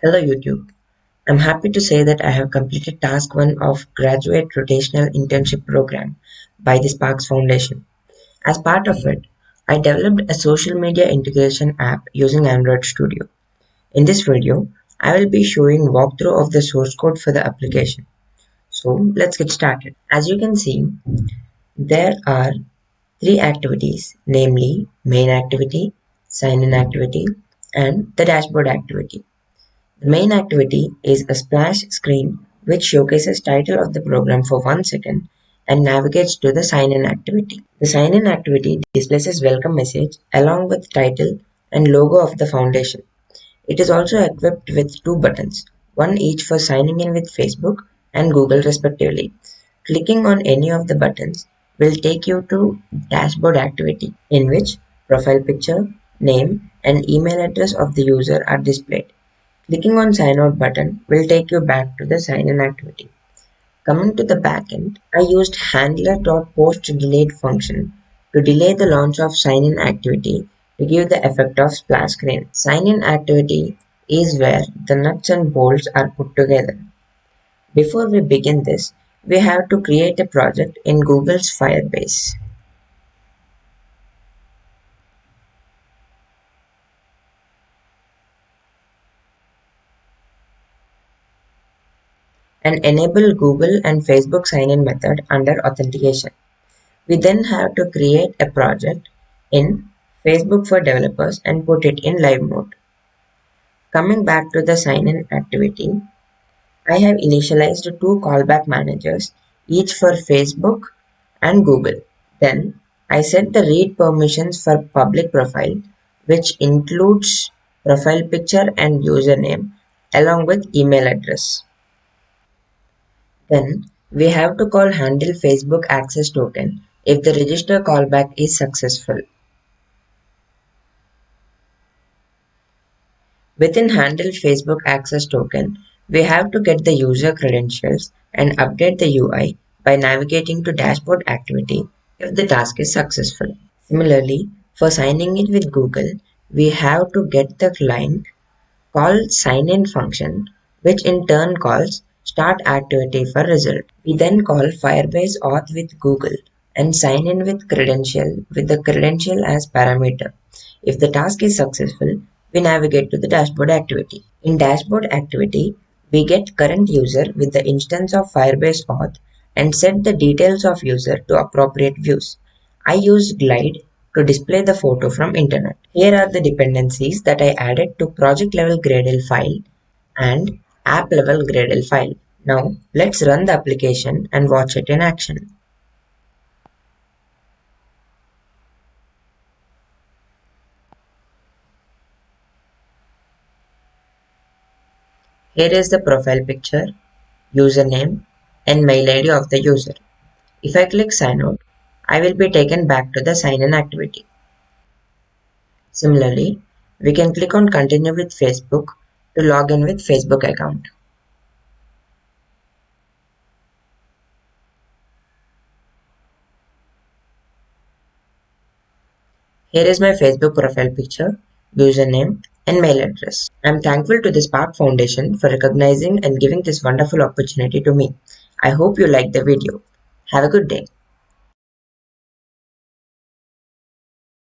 Hello YouTube. I'm happy to say that I have completed task 1 of graduate rotational internship program by the Sparks Foundation. As part of it, I developed a social media integration app using Android Studio. In this video, I will be showing walkthrough of the source code for the application. So let's get started. As you can see, there are three activities, namely main activity, sign in activity, and the dashboard activity. The main activity is a splash screen which showcases title of the program for 1 second and navigates to the sign-in activity. The sign-in activity displays a welcome message along with title and logo of the foundation. It is also equipped with two buttons, one each for signing in with Facebook and Google respectively. Clicking on any of the buttons will take you to dashboard activity in which profile picture, name and email address of the user are displayed. Clicking on Sign Out button will take you back to the sign-in activity. Coming to the backend, I used handler.postDelayed function to delay the launch of sign-in activity to give the effect of splash screen. Sign-in activity is where the nuts and bolts are put together. Before we begin this, we have to create a project in Google's Firebase and enable Google and Facebook sign-in method under authentication. We then have to create a project in Facebook for developers and put it in live mode. Coming back to the sign-in activity, I have initialized two callback managers, each for Facebook and Google. Then I set the read permissions for public profile, which includes profile picture and username along with email address. Then we have to call handle Facebook access token if the register callback is successful. Within handle Facebook access token, we have to get the user credentials and update the UI by navigating to dashboard activity if the task is successful. Similarly, for signing in with Google, we have to get the line called sign-in function, which in turn calls start activity for result. We then call Firebase auth with Google and sign in with the credential as parameter. If the task is successful, we navigate to the dashboard activity. In dashboard activity, we get current user with the instance of Firebase auth and set the details of user to appropriate views. I use Glide to display the photo from internet. Here are the dependencies that I added to project level Gradle file and app level Gradle file. Now let's run the application and watch it in action. Here is the profile picture, username and mail ID of the user. If I click sign out, I will be taken back to the sign in activity. Similarly, we can click on continue with Facebook to log in with Facebook account. Here is my Facebook profile picture, username and mail address. I am thankful to the Spark Foundation for recognizing and giving this wonderful opportunity to me. I hope you liked the video. Have a good day.